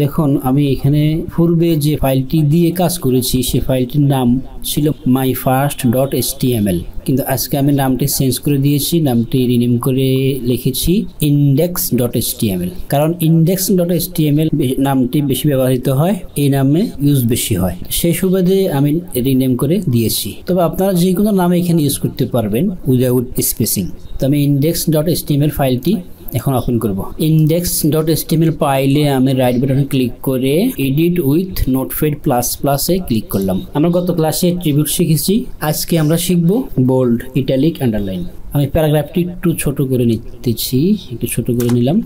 দেখুন আমি এখানে পূর্বে যে ফাইলটি দিয়ে কাজ করেছি সেই ফাইলটির নাম ছিল myfirst.html, কিন্তু আজকে আমি নামটি চেঞ্জ করে দিয়েছি, নামটি রিনেম করে লিখেছি index.html, কারণ index.html নামটি বেশি ব্যবহৃত হয়, এই নামে ইউজ বেশি হয়, সেই সুবাদে আমি রিনেম করে দিয়েছি। তবে আপনারা যে কোনো নামে এখানে ইউজ করতে পারবেন উইদাউট স্পেসিং। তো আমি index.html ফাইলটি এখন ওপেন করব। index.html ফাইলে আমি রাইট বাটনে ক্লিক করে এডিট উইথ নোটপ্যাড প্লাস প্লাসে ক্লিক করলাম। আমরা গত ক্লাসে অ্যাট্রিবিউট শিখেছি, আজকে আমরা শিখব বোল্ড, ইটালিক, আন্ডারলাইন। আমি প্যারাগ্রাফটি একটু ছোট করে নিতেছি, একটু ছোট করে নিলাম,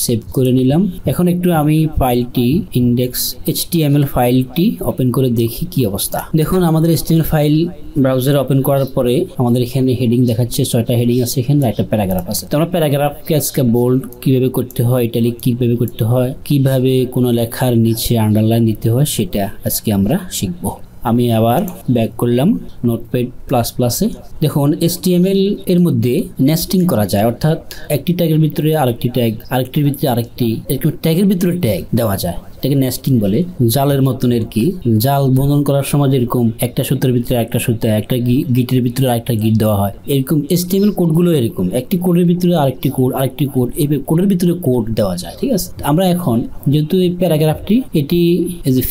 সেভ করে নিলাম। এখন একটু আমি ফাইলটি index.html ফাইলটি ওপেন করে দেখি কি অবস্থা। দেখুন আমাদের HTML ফাইল ব্রাউজারে ওপেন করার পরে আমাদের এখানে হেডিং দেখাচ্ছে, 6টা হেডিং আছে, এখানে একটা প্যারাগ্রাফ আছে। তো আমরা প্যারাগ্রাফকে আজকে বোল্ড কিভাবে করতে হয়, ইটালিক কিভাবে করতে হয়, কিভাবে কোনো লেখার নিচে আন্ডারলাইন দিতে হয় সেটা আজকে আমরা শিখব। আমি আবার ব্যাক করলাম নোটপ্যাড প্লাস প্লাসে। দেখুন HTML এর মধ্যে নেস্টিং করা যায়, অর্থাৎ একটি ট্যাগের ভিতরে আরেকটি ট্যাগ, আরেকটির ভিতরে আরেকটি, এরকম ট্যাগের ভিতরে ট্যাগ দেওয়া যায়, এটাকে নেস্টিং বলে। জালের মতন আর কি, জাল বন্ধন করার সময় যেরকম একটা সূত্রের ভিতরে একটা সূত্র, একটা গিটের ভিতরে আরেকটা গিট দেওয়া হয়, এরকম HTML কোডগুলো এরকম একটি কোডের ভিতরে আরেকটি কোড, আরেকটি কোড, এই কোডের ভিতরে কোড দেওয়া যায়, ঠিক আছে। আমরা এখন যেহেতু এই প্যারাগ্রাফটি, এটি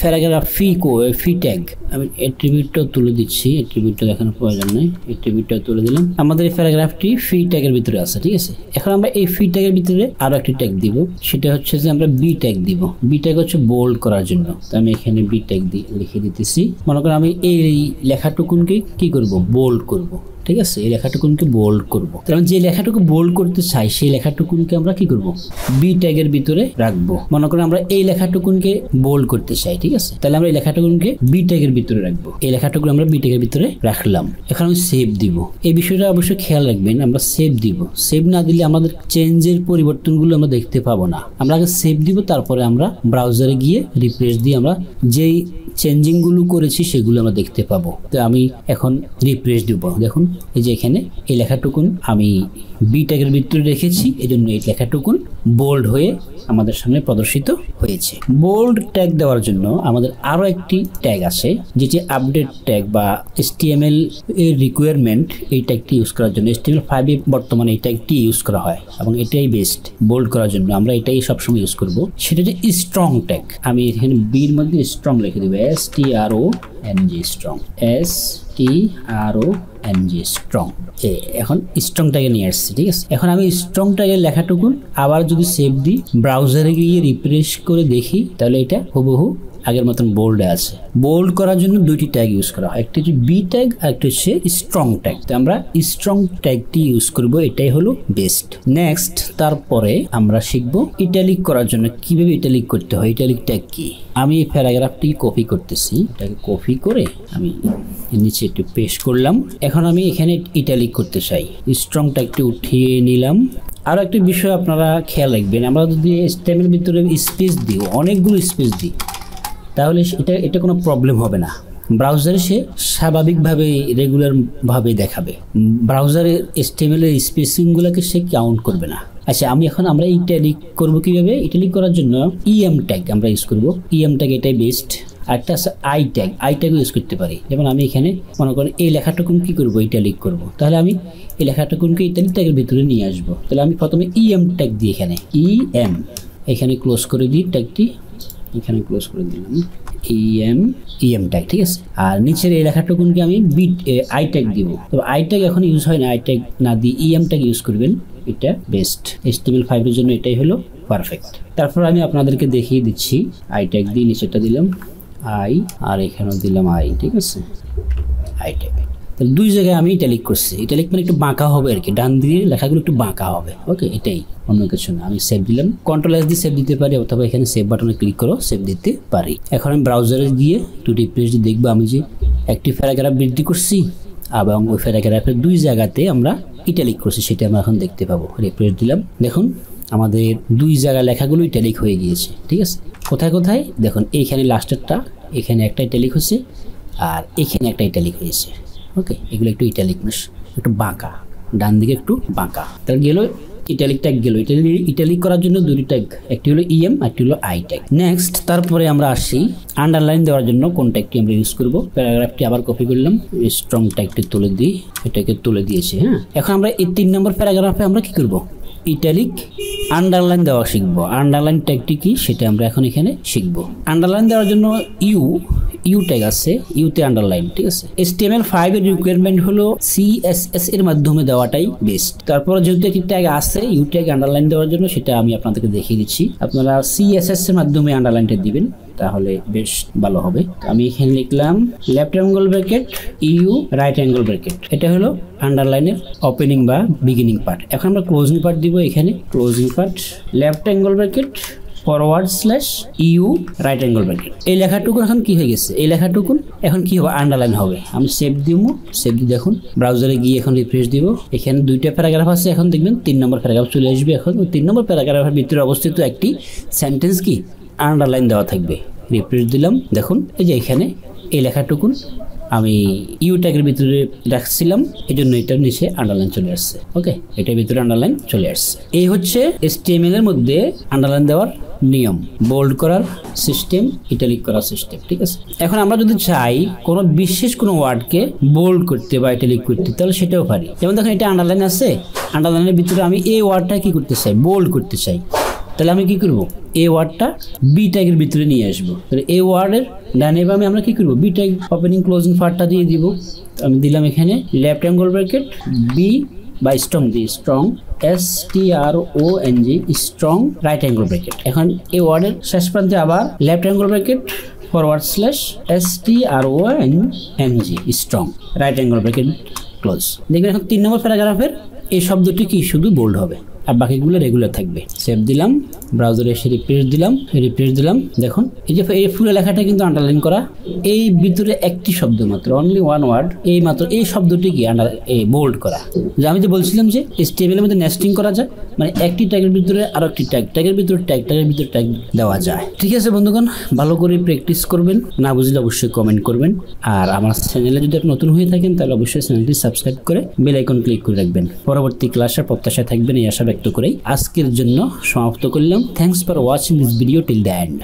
প্যারাগ্রাফ ফি ট্যাগ, আমি অ্যাট্রিবিউটটা তুলে দিচ্ছি, অ্যাট্রিবিউটটা দেখানোর প্রয়োজন নেই, অ্যাট্রিবিউটটা তুলে দিলাম। আমাদের এই প্যারাগ্রাফটি ফি ট্যাগের ভিতরে আছে, ঠিক আছে। এখন আমরা এই ফি ট্যাগের ভিতরে আরো একটি ট্যাগ দিব, সেটা হচ্ছে যে আমরা বি ট্যাগ দিব। বি ট্যাগ হচ্ছে বোল্ড করার জন্য, তো আমি এখানে বি ট্যাগ দিয়ে লিখে দিতেছি। মনে করেন আমি এই লেখাটুকুনকে কি করব, বোল্ড করব, ঠিক আছে। এই লেখাটুকুনকে বোল্ড করব, কারণ যে লেখাটুকু বোল্ড করতে চাই সেই লেখাটুকুনকে আমরা কি করব, বি ট্যাগের ভিতরে রাখবো। মনে করেন আমরা এই লেখাটুকুনকে বোল্ড করতে চাই, ঠিক আছে, তাহলে আমরা এই লেখাটুকুনকে বি ট্যাগের ভিতরে রাখবো। এই লেখাটুকু আমরা বি ট্যাগের ভিতরে রাখলাম। এখন আমি সেভ দিব। এই বিষয়টা অবশ্যই খেয়াল রাখবেন, আমরা সেভ দিব। সেভ না দিলে আমাদের চেঞ্জের পরিবর্তনগুলো আমরা দেখতে পাবো না। আমরা আগে সেভ দিব, তারপরে আমরা ব্রাউজারে গিয়ে রিফ্রেশ দিয়ে আমরা যেই চেঞ্জিং গুলো করেছি সেগুলো আমরা দেখতে পাবো। তো আমি এখন রিফ্রেশ দিব। দেখুন এই যে এখানে এই লেখাটুকুন আমি বি ট্যাগের ভিতরে রেখেছি, এই জন্য এই লেখাটুকুন বোল্ড হয়ে আমাদের সামনে প্রদর্শিত হয়েছে। বোল্ড ট্যাগ দেওয়ার জন্য আমাদের আরো একটি ট্যাগ আছে, যেটি আপডেট ট্যাগ বা HTML এর রিকোয়ারমেন্ট। এই ট্যাগটি ইউজ করার জন্য HTML5 এ বর্তমানে এই ট্যাগটি ইউজ করা হয় এবং এটাই বেস্ট বোল্ড করার জন্য, আমরা এটাই সবসময় ইউজ করব। সেটা হচ্ছে স্ট্রং ট্যাগ। আমি এখানে বির মধ্যে স্ট্রং লিখে দেবো, STRONG স্ট্রং, STRONG স্ট্রং। এখন স্ট্রং ট্যাগে নিয়ে আসছি, ঠিক আছে। এখন আমি স্ট্রং ট্যাগের লেখাটুকুন আবার যদি সেভ দিই, ব্রাউজারে গিয়ে রিফ্রেশ করে দেখি, তাহলে এটা হুবহু আগের মতন বোল্ডে আছে। বোল্ড করার জন্য দুইটি ট্যাগ ইউজ করা হয়, একটা হচ্ছে বি ট্যাগ আর একটা হচ্ছে স্ট্রং ট্যাগ। তো আমরা স্ট্রং ট্যাগটি ইউজ করব, এটাই হলো বেস্ট। নেক্সট তারপরে আমরা শিখব ইটালিক করার জন্য কিভাবে ইটালিক করতে হয়, ইটালিক ট্যাগ কি। আমি এই প্যারাগ্রাফটি কপি করতেছি, এটাকে কপি করে আমি নিচে একটু পেস্ট করলাম। এখন আমি এখানে ইটালিক করতে চাই, স্ট্রং ট্যাগটি উঠিয়ে নিলাম। আরো একটা বিষয় আপনারা খেয়াল রাখবেন, আমরা যদি HTML এর ভিতরে স্পেস দিই, অনেকগুলো স্পেস দিই, তাহলে এটা কোনো প্রবলেম হবে না। ব্রাউজারে সে স্বাভাবিকভাবে রেগুলারভাবে দেখাবে, ব্রাউজারে HTML এর স্পেসিংগুলোকে সে কাউন্ট করবে না। আচ্ছা আমরা ইটালিক করব কিভাবে? ইটালিক করার জন্য EM ট্যাগ আমরা ইউজ করব। EM ট্যাগ এটাই বেস্ট। আরেকটা আছে আই ট্যাগ ইউজ করতে পারি। যেমন আমি এখানে মনে করেন এই লেখাটুকুন কি করব, ইটালিক করব, তাহলে আমি এই লেখাটুকুনকে ইটালিক ট্যাগের ভিতরে নিয়ে আসবো। তাহলে আমি প্রথমে EM ট্যাগ দিই, এখানে ক্লোজ করে দিই ট্যাগটি, এখানে ক্লোজ করে দিলাম EM ট্যাগ, ঠিক আছে। আর নিচের এই লেখাটুকুনকে আমি আই ট্যাগ দিব। তবে আই ট্যাগ এখন ইউজ হয় না, আই ট্যাগ না দিয়ে EM ট্যাগ ইউজ করবেন, এটা বেস্ট। HTML5 এর জন্য এটাই হলো পারফেক্ট। তারপর আমি আপনাদেরকে দেখিয়ে দিচ্ছি, আই ট্যাগ দিয়ে নিচেরটা দিলাম আই, আর এখানেও দিলাম আই, ঠিক আছে, আই ট্যাগ। তাহলে দুই জায়গায় আমি ইটালিক করছি। ইটালিক মানে একটু বাঁকা হবে আর কি, ডান দিকে লেখাগুলো একটু বাঁকা হবে, ওকে, এটাই, অন্য কিছু না। আমি সেভ দিলাম, Ctrl+S দিয়ে সেভ দিতে পারি, অথবা এখানে সেভ বাটনে ক্লিক করো সেভ দিতে পারি। এখন আমি ব্রাউজারে গিয়ে একটু রিফ্রেশ দিয়ে দেখবো আমি যে একটি প্যারাগ্রাফ বৃদ্ধি করছি এবং ওই প্যারাগ্রাফের দুই জায়গাতে আমরা ইটালিক করছি, সেটা আমরা এখন দেখতে পাবো। রিফ্রেশ দিলাম, দেখুন আমাদের দুই জায়গা লেখাগুলো ইটালিক হয়ে গিয়েছে, ঠিক আছে। কোথায় কোথায় দেখুন, এইখানে লাস্টেরটা, এখানে একটা ইটালিক হয়েছে আর এখানে একটা ইটালিক হয়েছে, ওকে। এগুলো একটু ইটালিক একটু বাঁকা, ডান দিকে একটু বাঁকা। তাহলে গেল ইটালিক ট্যাগ গেল। ইটালিক করার জন্য দুটি ট্যাগ, একটি হলো ইএম একটি হলো আই ট্যাগ। নেক্সট তারপরে আমরা আসি আন্ডারলাইন দেওয়ার জন্য কোন ট্যাগটি আমরা ইউজ করব। প্যারাগ্রাফটি আবার কপি করলাম, স্ট্রং ট্যাগটি তুলে দিই, এটাকে তুলে দিয়েছি। হ্যাঁ, এখন আমরা এই 3 নম্বর প্যারাগ্রাফে আমরা কি করব, ইটালিক আন্ডারলাইন দেওয়া শিখবো। আন্ডারলাইন ট্যাগটি কি সেটা আমরা এখন এখানে শিখবো। আন্ডারলাইন দেওয়ার জন্য ইউ ট্যাগ আছে, ইউতে আন্ডারলাইন, ঠিক আছে। HTML5 এর রিকোয়ারমেন্ট হলো CSS এর মাধ্যমে দেওয়াটাই বেস্ট। তারপর যেহেতু একটি ট্যাগ আছে ইউ ট্যাগ আন্ডারলাইন দেওয়ার জন্য, সেটা আমি আপনাদেরকে দেখিয়ে দিচ্ছি। আপনারা CSS এর মাধ্যমে আন্ডারলাইনটা দিবেন, তাহলে বেশ ভালো হবে। আমি এখানে লিখলাম left angle bracket U right angle bracket, এটা হলো আন্ডারলাইনের ওপেনিং বা বিগিনিং পার্ট। এখন আমরা ক্লোজিং পার্ট দিব, এখানে closing part left angle bracket forward slash U right angle bracket. এই লেখাটুকু এখন কি হয়ে গেছে, এই লেখাটুকু এখন কি হবে, আন্ডারলাইন হবে। আমি সেভ দিব, সেভ দিয়ে দেখুন ব্রাউজারে গিয়ে এখন রিফ্রেশ দিব। এখানে 2টা প্যারাগ্রাফ আছে, এখন দেখবেন 3 নম্বর প্যারাগ্রাফ চলে আসবে। এখন 3 নম্বর প্যারাগ্রাফের ভিতরে অবস্থিত একটি সেন্টেন্স কি আন্ডারলাইন দেওয়া থাকবে। রিফ্রেশ দিলাম, দেখুন এই যে এখানে এই লেখাটুকুন আমি ইউ ট্যাগের ভিতরে রাখছিলাম, এই জন্য এটার নিচে আন্ডারলাইন চলে আসছে। ওকে, এটার ভিতরে আন্ডারলাইন চলে আসছে। এই হচ্ছে HTML এর মধ্যে আন্ডারলাইন দেওয়ার নিয়ম, বোল্ড করার সিস্টেম, ইটালিক করার সিস্টেম, ঠিক আছে। এখন আমরা যদি চাই কোনো বিশেষ কোনো ওয়ার্ডকে বোল্ড করতে বা ইটালিক করতে, তাহলে সেটাও পারি। যেমন দেখুন এটা আন্ডারলাইন আছে, আন্ডারলাইনের ভিতরে আমি এই ওয়ার্ডটা কি করতে চাই, বোল্ড করতে চাই, তাহলে আমি কি করব, এই ওয়ার্ডটা বি ট্যাগের ভিতরে নিয়ে আসবো। তাহলে এই ওয়ার্ডের ডানে বামে আমরা কি করব, বি ট্যাগ ওপেনিং ক্লোজিং পার্টটা দিয়ে দিব। আমি দিলাম এখানে লেফট অ্যাঙ্গেল ব্র্যাকেট বি বা স্ট্রং দি, strong STRONG strong right angle bracket. এখন এই ওয়ার্ডের শেষ প্রান্তে আবার left angle bracket forward slash STRONG strong right angle bracket close. দেখবেন এখন 3 নম্বর প্যারাগ্রাফের এই শব্দটি কি শুধু বোল্ড হবে, আর বাকিগুলো রেগুলার থাকবে। সেভ দিলাম, ব্রাউজারে এসে রিফ্রেশ দিলাম, দেখুন এই যে এই পুরো লেখাটা কিন্তু আন্ডারলাইন করা। এই ভিতরে একটি শব্দ মাত্র, অনলি ওয়ান ওয়ার্ড, এই মাত্র এই শব্দটি কি বোল্ড করা। যে আমি যে বলছিলাম যে HTML এর মধ্যে নেস্টিং করা যায়, মানে একটি ট্যাগের ভিতরে আরো একটি ট্যাগ, ট্যাগের ভিতরে ট্যাগ, ট্যাগের ভিতরে ট্যাগ দেওয়া যায়। ঠিক আছে বন্ধুগণ, ভালো করে প্র্যাকটিস করবেন, না বুঝলে অবশ্যই কমেন্ট করবেন। আর আমার চ্যানেলে যদি আপনি নতুন হয়ে থাকেন তাহলে অবশ্যই চ্যানেলটি সাবস্ক্রাইব করে বেল আইকন ক্লিক করে রাখবেন। পরবর্তী ক্লাসের প্রত্যাশা থাকবেন এই আশা ব্যক্ত করেই আজকের জন্য সমাপ্ত করলাম। Thanks for watching this video till the end.